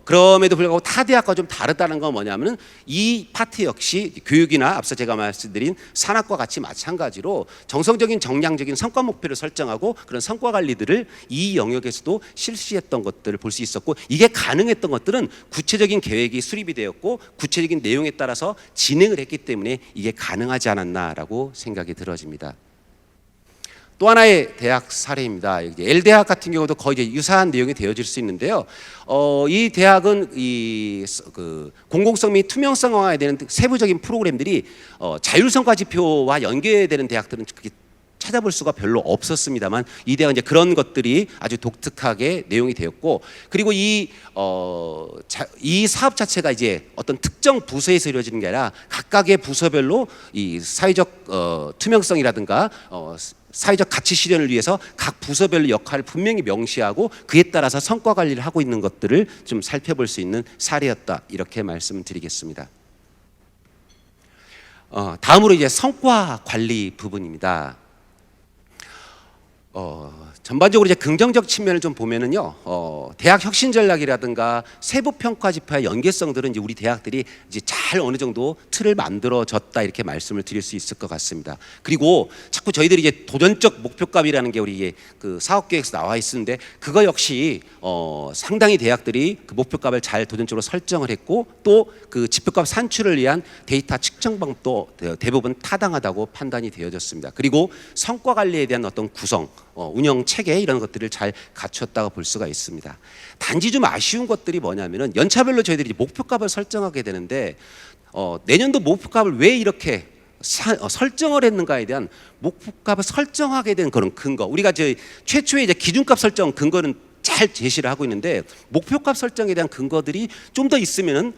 그럼에도 불구하고 타 대학과 좀 다르다는 건 뭐냐면은 이 파트 역시 교육이나 앞서 제가 말씀드린 산학과 같이 마찬가지로 정성적인 정량적인 성과 목표를 설정하고 그런 성과 관리들을 이 영역에서도 실시했던 것들을 볼 수 있었고, 이게 가능했던 것들은 구체적인 계획이 수립이 되었고 구체적인 내용에 따라서 진행을 했기 때문에 이게 가능하지 않았나라고 생각이 들어집니다. 또 하나의 대학 사례입니다. L대학 같은 경우도 거의 이제 유사한 내용이 되어질 수 있는데요. 이 대학은 그 공공성 및 투명성화에 대한 세부적인 프로그램들이 자율성과 지표와 연계되는 대학들은 그렇게 찾아볼 수가 별로 없었습니다만, 이 대학은 이제 그런 것들이 아주 독특하게 내용이 되었고, 그리고 이 사업 자체가 이제 어떤 특정 부서에서 이루어지는 게 아니라 각각의 부서별로 이 사회적 투명성이라든가 사회적 가치 실현을 위해서 각 부서별로 역할을 분명히 명시하고 그에 따라서 성과 관리를 하고 있는 것들을 좀 살펴볼 수 있는 사례였다, 이렇게 말씀드리겠습니다. 다음으로 이제 성과 관리 부분입니다. 전반적으로 이제 긍정적 측면을 좀 보면은요, 대학 혁신 전략이라든가 세부 평가 지표의 연계성들은 이제 우리 대학들이 이제 잘 어느 정도 틀을 만들어졌다, 이렇게 말씀을 드릴 수 있을 것 같습니다. 그리고 자꾸 저희들이 이제 도전적 목표값이라는 게 우리 그 사업 계획에서 나와 있는데, 그거 역시 상당히 대학들이 그 목표값을 잘 도전적으로 설정을 했고, 또 그 지표값 산출을 위한 데이터 측정 방법도 대부분 타당하다고 판단이 되어졌습니다. 그리고 성과 관리에 대한 어떤 구성, 운영 체계, 이런 것들을 잘 갖췄다고 볼 수가 있습니다. 단지 좀 아쉬운 것들이 뭐냐면은 연차별로 저희들이 목표값을 설정하게 되는데 내년도 목표값을 왜 이렇게 설정을 했는가에 대한 목표값을 설정하게 된 그런 근거, 우리가 최초의 이제 기준값 설정 근거는 잘 제시를 하고 있는데, 목표값 설정에 대한 근거들이 좀 더 있으면은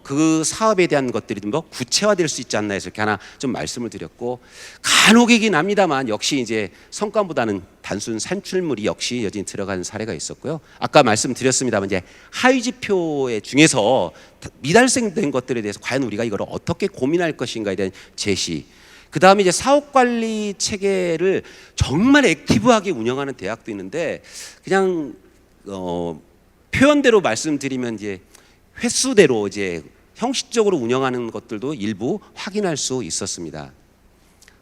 그 사업에 대한 것들이 좀 더 구체화될 수 있지 않나 해서 이렇게 하나 좀 말씀을 드렸고, 간혹이긴 합니다만 역시 이제 성과보다는 단순 산출물이 역시 여전히 들어가는 사례가 있었고요. 아까 말씀드렸습니다만 이제 하위 지표의 중에서 미달성된 것들에 대해서 과연 우리가 이걸 어떻게 고민할 것인가에 대한 제시, 그 다음에 이제 사업 관리 체계를 정말 액티브하게 운영하는 대학도 있는데, 그냥 표현대로 말씀드리면 이제 횟수대로 이제 형식적으로 운영하는 것들도 일부 확인할 수 있었습니다.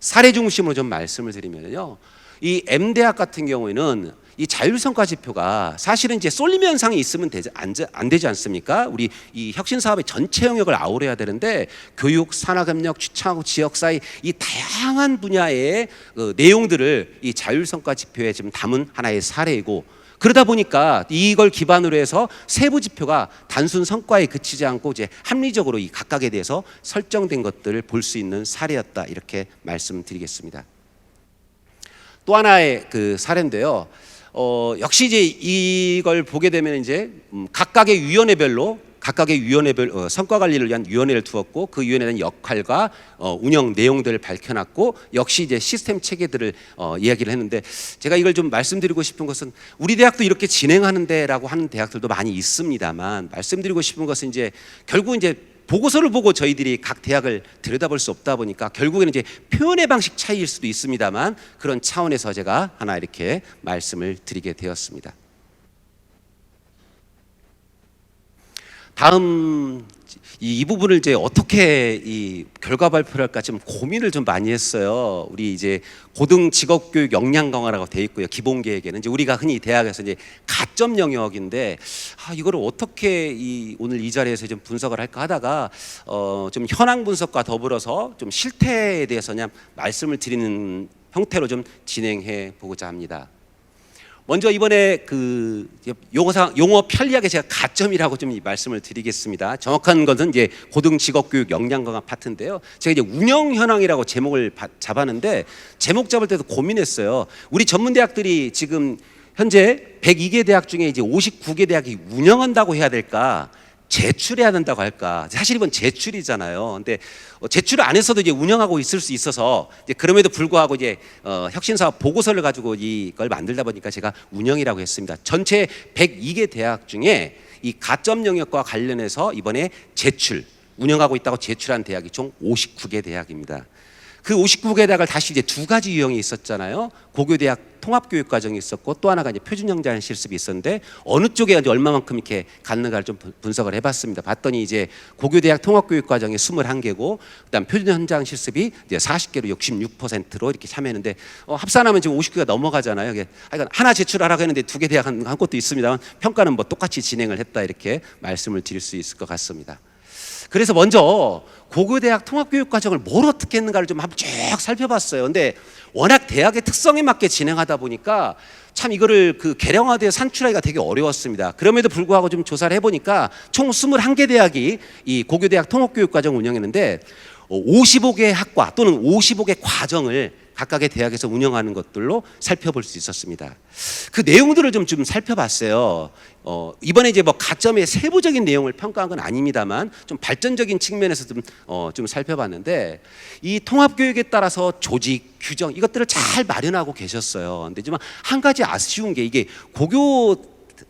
사례 중심으로 좀 말씀을 드리면요, 이 M대학 같은 경우에는 이 자율성과 지표가 사실은 이제 쏠림 현상이 있으면 안 되지 않습니까? 우리 이 혁신 사업의 전체 영역을 아우러야 되는데 교육, 산학협력, 취창하고 지역사회 이 다양한 분야의 내용들을 이 자율성과 지표에 지금 담은 하나의 사례이고, 그러다 보니까 이걸 기반으로 해서 세부 지표가 단순 성과에 그치지 않고 이제 합리적으로 이 각각에 대해서 설정된 것들을 볼 수 있는 사례였다, 이렇게 말씀드리겠습니다. 또 하나의 그 사례인데요. 역시 이제 이걸 보게 되면 이제 각각의 위원회별 성과 관리를 위한 위원회를 두었고, 그 위원회에 대한 역할과 운영 내용들을 밝혀놨고, 역시 이제 시스템 체계들을 이야기를 했는데, 제가 이걸 좀 말씀드리고 싶은 것은 우리 대학도 이렇게 진행하는데라고 하는 대학들도 많이 있습니다만, 말씀드리고 싶은 것은 이제 결국 이제 보고서를 보고 저희들이 각 대학을 들여다볼 수 없다 보니까 결국에는 이제 표현의 방식 차이일 수도 있습니다만, 그런 차원에서 제가 하나 이렇게 말씀을 드리게 되었습니다. 다음 이 부분을 이제 어떻게 이 결과 발표를 할까 좀 고민을 좀 많이 했어요. 우리 이제 고등 직업교육 역량 강화라고 돼 있고요. 기본 계획에는 이제 우리가 흔히 대학에서 이제 가점 영역인데, 이거를 어떻게 오늘 이 자리에서 좀 분석을 할까 하다가 좀 현황 분석과 더불어서 좀 실태에 대해서 그냥 말씀을 드리는 형태로 좀 진행해 보고자 합니다. 먼저 이번에 그 용어 편리하게 제가 가점이라고 좀 말씀을 드리겠습니다. 정확한 것은 이제 고등 직업교육 역량 강화 파트인데요. 제가 이제 운영 현황이라고 제목을 잡았는데, 제목 잡을 때도 고민했어요. 우리 전문 대학들이 지금 현재 102개 대학 중에 이제 59개 대학이 운영한다고 해야 될까, 제출해야 된다고 할까? 사실 이건 제출이잖아요. 근데 제출 안에서도 이제 운영하고 있을 수 있어서, 이제 그럼에도 불구하고 이제 혁신사업 보고서를 가지고 이걸 만들다 보니까 제가 운영이라고 했습니다. 전체 102개 대학 중에 이 가점 영역과 관련해서 이번에 운영하고 있다고 제출한 대학이 총 59개 대학입니다. 그 59개 대학을 다시 이제 두 가지 유형이 있었잖아요. 고교대학 통합교육 과정이 있었고, 또 하나가 이제 표준영장 실습이 있었는데, 어느 쪽에 얼마만큼 이렇게 갔는가를 좀 분석을 해봤습니다. 봤더니 이제 고교대학 통합교육 과정이 21개고, 그다음 표준현장 실습이 이제 40개로 66%로 이렇게 참여했는데, 합산하면 지금 50개가 넘어가잖아요. 그러니까 하나 제출하라고 했는데 두 개 대학 한 곳도 있습니다만, 평가는 뭐 똑같이 진행을 했다, 이렇게 말씀을 드릴 수 있을 것 같습니다. 그래서 먼저 고교대학 통합교육과정을 뭘 어떻게 했는가를 좀 한번 쭉 살펴봤어요. 근데 워낙 대학의 특성에 맞게 진행하다 보니까 참 이거를 그 계량화되어 산출하기가 되게 어려웠습니다. 그럼에도 불구하고 좀 조사를 해보니까 총 21개 대학이 이 고교대학 통합교육과정 운영했는데, 55개 학과 또는 55개 과정을 각각의 대학에서 운영하는 것들로 살펴볼 수 있었습니다. 그 내용들을 좀 살펴봤어요. 이번에 이제 뭐 가점의 세부적인 내용을 평가한 건 아닙니다만, 좀 발전적인 측면에서 좀 살펴봤는데, 이 통합교육에 따라서 조직, 규정 이것들을 잘 마련하고 계셨어요. 근데 좀 한 가지 아쉬운 게, 이게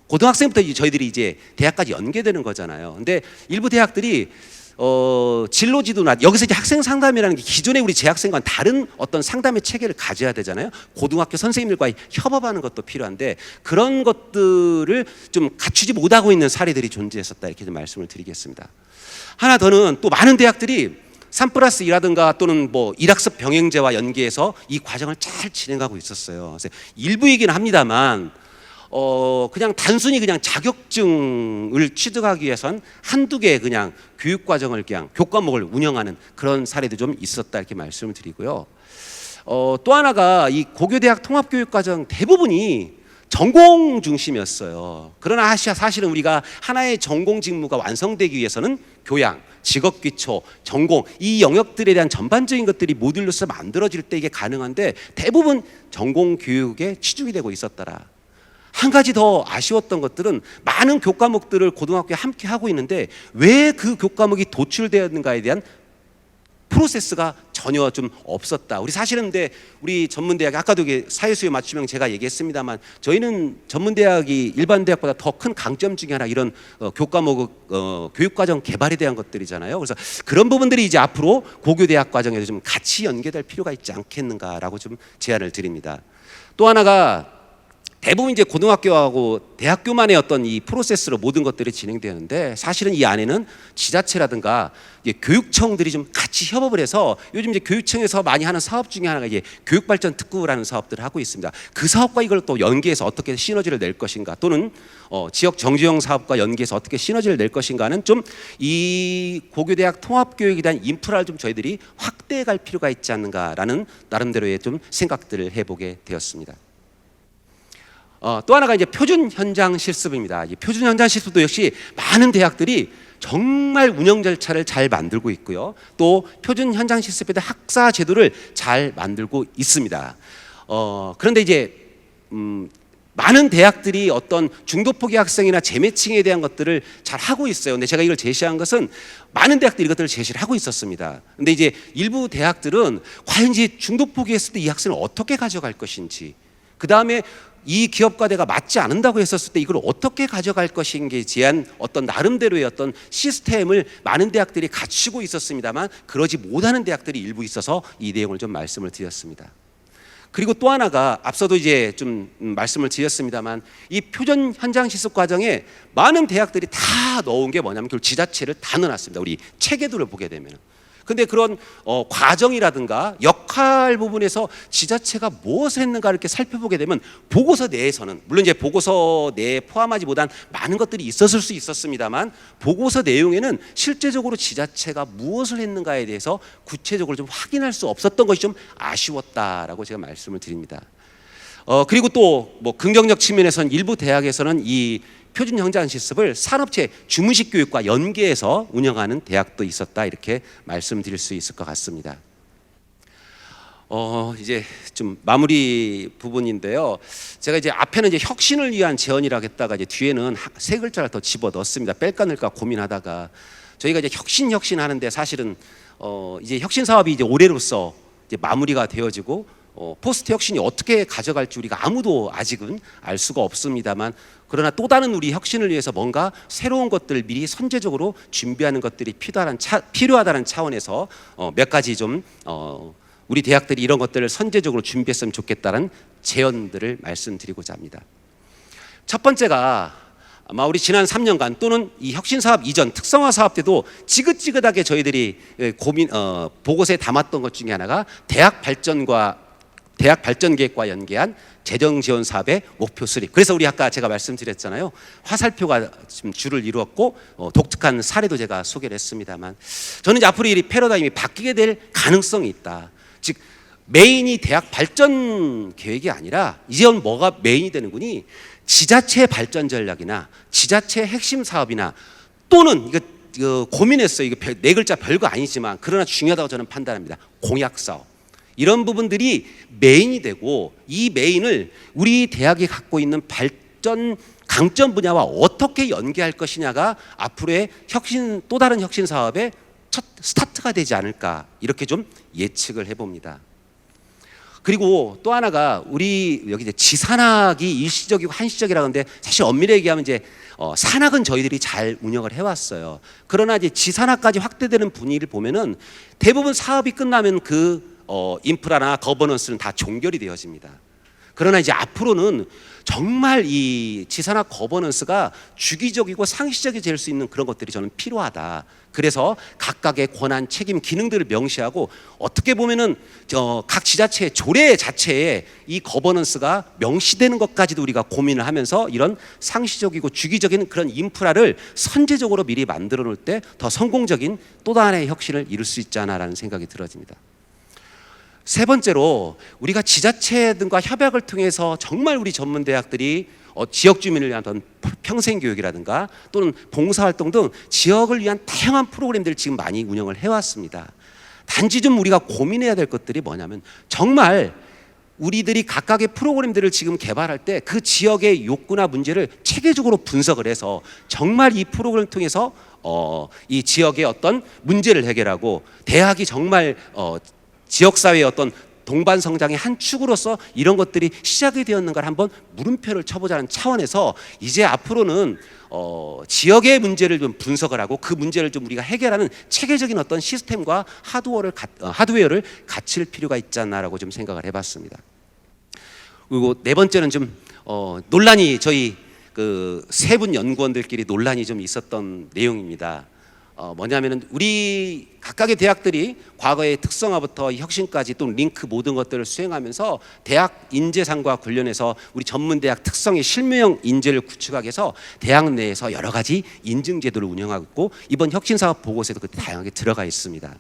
고등학생부터 저희들이 이제 대학까지 연계되는 거잖아요. 근데 일부 대학들이 진로지도나 여기서 이제 학생 상담이라는 게 기존의 우리 재학생과는 다른 어떤 상담의 체계를 가져야 되잖아요. 고등학교 선생님들과의 협업하는 것도 필요한데, 그런 것들을 좀 갖추지 못하고 있는 사례들이 존재했었다, 이렇게 좀 말씀을 드리겠습니다. 하나 더는 또 많은 대학들이 3+1라든가 또는 뭐 1학습 병행제와 연계해서 이 과정을 잘 진행하고 있었어요. 그래서 일부이긴 합니다만, 그냥 단순히 그냥 자격증을 취득하기 위해선 한두 개 그냥 교육과정을 그냥 교과목을 운영하는 그런 사례도 좀 있었다, 이렇게 말씀을 드리고요. 또 하나가 이 고교대학 통합교육과정 대부분이 전공 중심이었어요. 그러나 사실은 우리가 하나의 전공 직무가 완성되기 위해서는 교양, 직업기초, 전공 이 영역들에 대한 전반적인 것들이 모듈로서 만들어질 때 이게 가능한데, 대부분 전공 교육에 치중이 되고 있었더라. 한 가지 더 아쉬웠던 것들은 많은 교과목들을 고등학교에 함께 하고 있는데 왜 그 교과목이 도출되었는가에 대한 프로세스가 전혀 좀 없었다. 우리 사실은 근데 우리 전문대학이 아까도 사회수요 맞춤형 제가 얘기했습니다만, 저희는 전문대학이 일반 대학보다 더 큰 강점 중에 하나 이런 교과목 교육과정 개발에 대한 것들이잖아요. 그래서 그런 부분들이 이제 앞으로 고교대학 과정에도 좀 같이 연계될 필요가 있지 않겠는가라고 좀 제안을 드립니다. 또 하나가 대부분 이제 고등학교하고 대학교만의 어떤 이 프로세스로 모든 것들이 진행되는데, 사실은 이 안에는 지자체라든가 이제 교육청들이 좀 같이 협업을 해서 요즘 이제 교육청에서 많이 하는 사업 중에 하나가 이제 교육발전 특구라는 사업들을 하고 있습니다. 그 사업과 이걸 또 연계해서 어떻게 시너지를 낼 것인가, 또는 지역 정주행 사업과 연계해서 어떻게 시너지를 낼 것인가는 좀 이 고교대학 통합교육에 대한 인프라를 좀 저희들이 확대해 갈 필요가 있지 않는가라는 나름대로의 좀 생각들을 해보게 되었습니다. 또 하나가 이제 표준 현장 실습입니다. 이 표준 현장 실습도 역시 많은 대학들이 정말 운영 절차를 잘 만들고 있고요. 또 표준 현장 실습에 대한 학사 제도를 잘 만들고 있습니다. 그런데 이제 많은 대학들이 어떤 중도 포기 학생이나 재매칭에 대한 것들을 잘 하고 있어요. 근데 제가 이걸 제시한 것은 많은 대학들이 이것들을 제시를 하고 있었습니다. 근데 이제 일부 대학들은 과연 이제 중도 포기했을 때 이 학생을 어떻게 가져갈 것인지, 그 다음에 이 기업과 내가 맞지 않는다고 했었을 때 이걸 어떻게 가져갈 것인지에 대한 어떤 나름대로의 어떤 시스템을 많은 대학들이 갖추고 있었습니다만, 그러지 못하는 대학들이 일부 있어서 이 내용을 좀 말씀을 드렸습니다. 그리고 또 하나가 앞서도 이제 좀 말씀을 드렸습니다만, 이 표준 현장 실습 과정에 많은 대학들이 다 넣은 게 뭐냐면 결국 지자체를 다 넣어놨습니다. 우리 체계도를 보게 되면. 근데 그런 과정이라든가 역할 부분에서 지자체가 무엇을 했는가 이렇게 살펴보게 되면 보고서 내에서는, 물론 이제 보고서 내에 포함하지 못한 많은 것들이 있었을 수 있었습니다만, 보고서 내용에는 실제적으로 지자체가 무엇을 했는가에 대해서 구체적으로 좀 확인할 수 없었던 것이 좀 아쉬웠다라고 제가 말씀을 드립니다. 그리고 또 뭐 긍정적 측면에서는 일부 대학에서는 이 표준 현장 실습을 산업체 주문식 교육과 연계해서 운영하는 대학도 있었다, 이렇게 말씀드릴 수 있을 것 같습니다. 이제 좀 마무리 부분인데요. 제가 이제 앞에는 이제 혁신을 위한 제언이라고 했다가 이제 뒤에는 세 글자를 더 집어 넣었습니다. 뺄까 넣을까 고민하다가 저희가 이제 혁신 하는데 사실은 이제 혁신 사업이 이제 올해로서 이제 마무리가 되어지고 포스트 혁신이 어떻게 가져갈지 우리가 아무도 아직은 알 수가 없습니다만, 그러나 또 다른 우리 혁신을 위해서 뭔가 새로운 것들을 미리 선제적으로 준비하는 것들이 필요하다는 차원에서 몇 가지 좀 우리 대학들이 이런 것들을 선제적으로 준비했으면 좋겠다는 제언들을 말씀드리고자 합니다. 첫 번째가 아마 우리 지난 3년간 또는 이 혁신 사업 이전 특성화 사업 때도 지긋지긋하게 저희들이 보고서에 담았던 것 중에 하나가 대학 발전 계획과 연계한 재정 지원 사업의 목표 수립. 그래서 우리 아까 제가 말씀드렸잖아요. 화살표가 지금 줄을 이루었고 독특한 사례도 제가 소개를 했습니다만, 저는 이제 앞으로 이 패러다임이 바뀌게 될 가능성이 있다. 즉 메인이 대학 발전 계획이 아니라 이제는 뭐가 메인이 되는군이, 지자체 발전 전략이나 지자체 핵심 사업이나, 또는 이거 고민했어요. 이거 네 글자 별거 아니지만 그러나 중요하다고 저는 판단합니다. 공약 사업. 이런 부분들이 메인이 되고, 이 메인을 우리 대학이 갖고 있는 발전 강점 분야와 어떻게 연계할 것이냐가 앞으로의 또 다른 혁신 사업의 첫 스타트가 되지 않을까, 이렇게 좀 예측을 해봅니다. 그리고 또 하나가 우리 여기 이제 지산학이 일시적이고 한시적이라고 하는데, 사실 엄밀히 얘기하면 이제 산학은 저희들이 잘 운영을 해왔어요. 그러나 이제 지산학까지 확대되는 분위기를 보면은 대부분 사업이 끝나면 인프라나 거버넌스는 다 종결이 되어집니다. 그러나 이제 앞으로는 정말 이 지산학 거버넌스가 주기적이고 상시적이 될 수 있는 그런 것들이 저는 필요하다. 그래서 각각의 권한, 책임, 기능들을 명시하고, 어떻게 보면은 각 지자체의 조례 자체에 이 거버넌스가 명시되는 것까지도 우리가 고민을 하면서 이런 상시적이고 주기적인 그런 인프라를 선제적으로 미리 만들어 놓을 때 더 성공적인 또 다른 혁신을 이룰 수 있지 않나라는 생각이 들어집니다. 세 번째로, 우리가 지자체 등과 협약을 통해서 정말 우리 전문대학들이 지역 주민을 위한 어떤 평생교육이라든가 또는 봉사활동 등 지역을 위한 다양한 프로그램들을 지금 많이 운영을 해왔습니다. 단지 좀 우리가 고민해야 될 것들이 뭐냐면, 정말 우리들이 각각의 프로그램들을 지금 개발할 때 그 지역의 욕구나 문제를 체계적으로 분석을 해서 정말 이 프로그램을 통해서 이 지역의 어떤 문제를 해결하고, 대학이 정말 지역사회의 어떤 동반 성장의 한 축으로서 이런 것들이 시작이 되었는가를 한번 물음표를 쳐보자는 차원에서, 이제 앞으로는 지역의 문제를 좀 분석을 하고 그 문제를 좀 우리가 해결하는 체계적인 어떤 시스템과 하드웨어를 갖출 필요가 있지 않나라고 좀 생각을 해봤습니다. 그리고 네 번째는 좀 논란이 저희 그 세 분 연구원들끼리 논란이 좀 있었던 내용입니다. 뭐냐면은 우리 각각의 대학들이 과거의 특성화부터 혁신까지 또 링크 모든 것들을 수행하면서 대학 인재상과 관련해서 우리 전문대학 특성의 실무형 인재를 구축하기 위해서 대학 내에서 여러 가지 인증 제도를 운영하고 있고 이번 혁신사업 보고서에도 그때 다양하게 들어가 있습니다.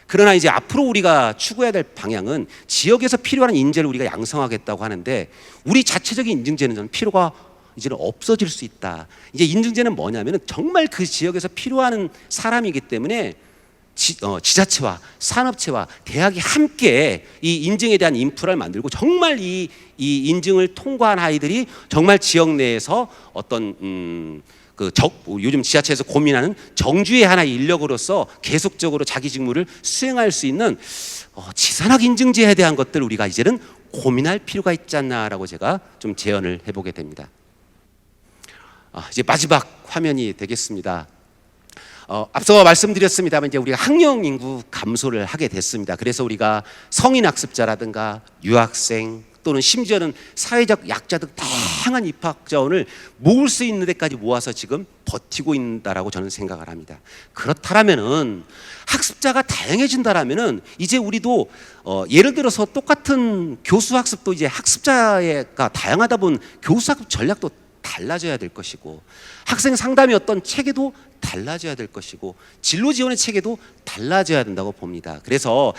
그러나 이제 앞으로 우리가 추구해야 될 방향은 지역에서 필요한 인재를 우리가 양성하겠다고 하는데 우리 자체적인 인증제는 저는 필요가 이제는 없어질 수 있다. 이제 인증제는 뭐냐면은 정말 그 지역에서 필요한 사람이기 때문에 지자체와 산업체와 대학이 함께 이 인증에 대한 인프라를 만들고 정말 이 인증을 통과한 아이들이 정말 지역 내에서 어떤 요즘 지자체에서 고민하는 정주의 하나의 인력으로서 계속적으로 자기 직무를 수행할 수 있는 지산학 인증제에 대한 것들을 우리가 이제는 고민할 필요가 있지 않나라고 제가 좀 제언을 해보게 됩니다. 이제 마지막 화면이 되겠습니다. 앞서 말씀드렸습니다만 이제 우리가 학령 인구 감소를 하게 됐습니다. 그래서 우리가 성인 학습자라든가 유학생 또는 심지어는 사회적 약자 등 다양한 입학 자원을 모을 수 있는 데까지 모아서 지금 버티고 있다라고 저는 생각을 합니다. 그렇다면은 학습자가 다양해진다라면은 이제 우리도 예를 들어서 똑같은 교수 학습도 이제 학습자가 다양하다 보면 교수 학습 전략도 달라져야 될 것이고 학생 상담의 어떤 체계도 달라져야 될 것이고 진로 지원의 체계도 달라져야 된다고 봅니다. 그래서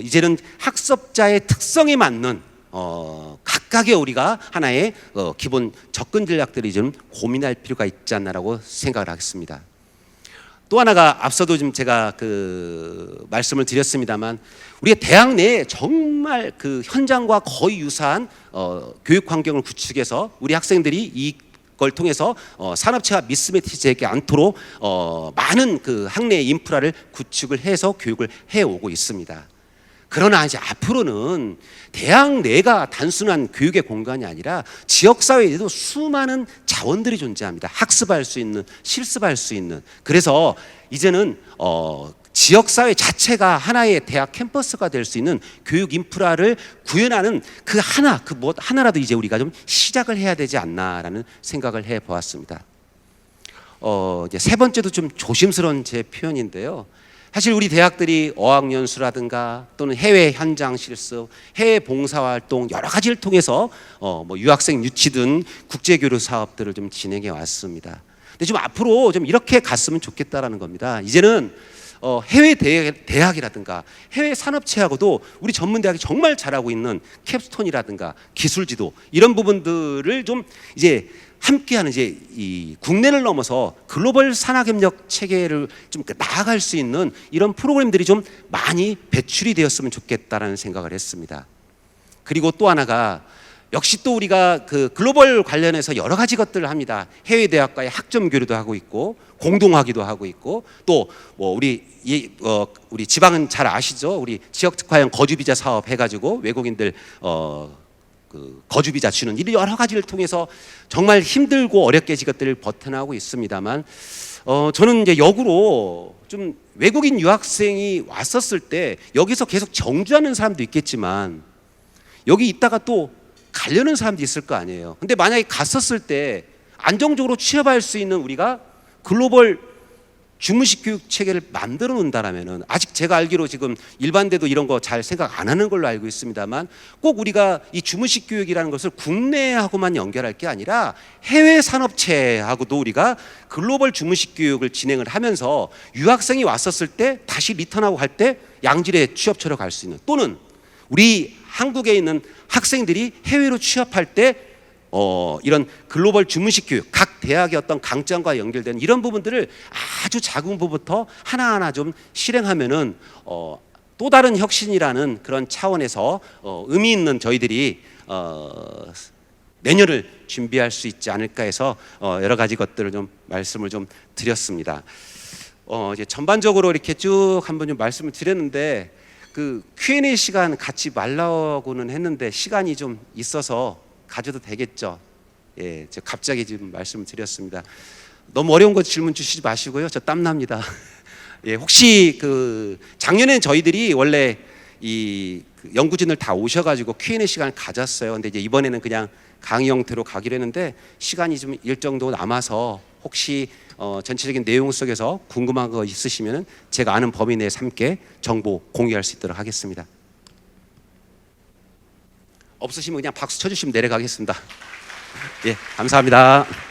이제는 학습자의 특성에 맞는 각각의 우리가 하나의 기본 접근 전략들이 좀 고민할 필요가 있지 않나라고 생각을 하겠습니다. 또 하나가 앞서도 좀 제가 그 말씀을 드렸습니다만 우리가 대학 내에 정말 그 현장과 거의 유사한 교육 환경을 구축해서 우리 학생들이 이걸 통해서 산업체와 미스매치되지 않도록 많은 그 학내 인프라를 구축을 해서 교육을 해오고 있습니다. 그러나 이제 앞으로는 대학 내가 단순한 교육의 공간이 아니라 지역사회에도 수많은 자원들이 존재합니다. 학습할 수 있는, 실습할 수 있는. 그래서 이제는 지역사회 자체가 하나의 대학 캠퍼스가 될 수 있는 교육 인프라를 구현하는 그 하나라도 이제 우리가 좀 시작을 해야 되지 않나라는 생각을 해보았습니다. 이제 세 번째도 좀 조심스러운 제 표현인데요. 사실 우리 대학들이 어학연수라든가 또는 해외 현장 실습, 해외 봉사활동 여러 가지를 통해서 뭐 유학생 유치든 국제교류 사업들을 좀 진행해 왔습니다. 근데 좀 앞으로 좀 이렇게 갔으면 좋겠다라는 겁니다. 이제는 해외 대학이라든가 해외 산업체하고도 우리 전문대학이 정말 잘하고 있는 캡스톤이라든가 기술지도 이런 부분들을 좀 이제 함께하는 이제 이 국내를 넘어서 글로벌 산학협력 체계를 좀 나아갈 수 있는 이런 프로그램들이 좀 많이 배출이 되었으면 좋겠다라는 생각을 했습니다. 그리고 또 하나가 역시 또 우리가 그 글로벌 관련해서 여러 가지 것들을 합니다. 해외 대학과의 학점 교류도 하고 있고 공동학위도 하고 있고 또 뭐 우리 지방은 잘 아시죠? 우리 지역 특화형 거주 비자 사업 해가지고 외국인들 그 거주 비자 주는 이 여러 가지를 통해서 정말 힘들고 어렵게 이것들을 버텨나가고 있습니다만 저는 이제 역으로 좀 외국인 유학생이 왔었을 때 여기서 계속 정주하는 사람도 있겠지만 여기 있다가 또 가려는 사람도 있을 거 아니에요. 근데 만약에 갔었을 때 안정적으로 취업할 수 있는 우리가 글로벌 주무식 교육 체계를 만들어 놓는다라면은 아직 제가 알기로 지금 일반대도 이런 거 잘 생각 안 하는 걸로 알고 있습니다만 꼭 우리가 이 주무식 교육이라는 것을 국내하고만 연결할 게 아니라 해외 산업체하고도 우리가 글로벌 주무식 교육을 진행을 하면서 유학생이 왔었을 때 다시 리턴하고 갈 때 양질의 취업처로 갈 수 있는 또는 우리 한국에 있는 학생들이 해외로 취업할 때 이런 글로벌 주무식 교육, 각 대학의 어떤 강점과 연결되는 이런 부분들을 아주 작은 부분부터 하나하나 좀 실행하면은 또 다른 혁신이라는 그런 차원에서 의미 있는 저희들이 내년을 준비할 수 있지 않을까 해서 여러 가지 것들을 좀 말씀을 좀 드렸습니다. 이제 전반적으로 이렇게 쭉 한번 좀 말씀을 드렸는데 그 Q&A 시간 갖지 말라고는 했는데 시간이 좀 있어서 가져도 되겠죠. 예, 제가 갑자기 지금 말씀을 드렸습니다. 너무 어려운 거 질문 주시지 마시고요. 저 땀납니다. 예, 혹시 그 작년에 저희들이 원래 이 그 연구진을 다 오셔가지고 Q&A 시간을 가졌어요. 근데 이제 이번에는 그냥 강의 형태로 가기로 했는데 시간이 좀 일정도 남아서 혹시 전체적인 내용 속에서 궁금한 거 있으시면 제가 아는 범위 내에서 함께 정보 공유할 수 있도록 하겠습니다. 없으시면 그냥 박수 쳐주시면 내려가겠습니다. 예, 감사합니다.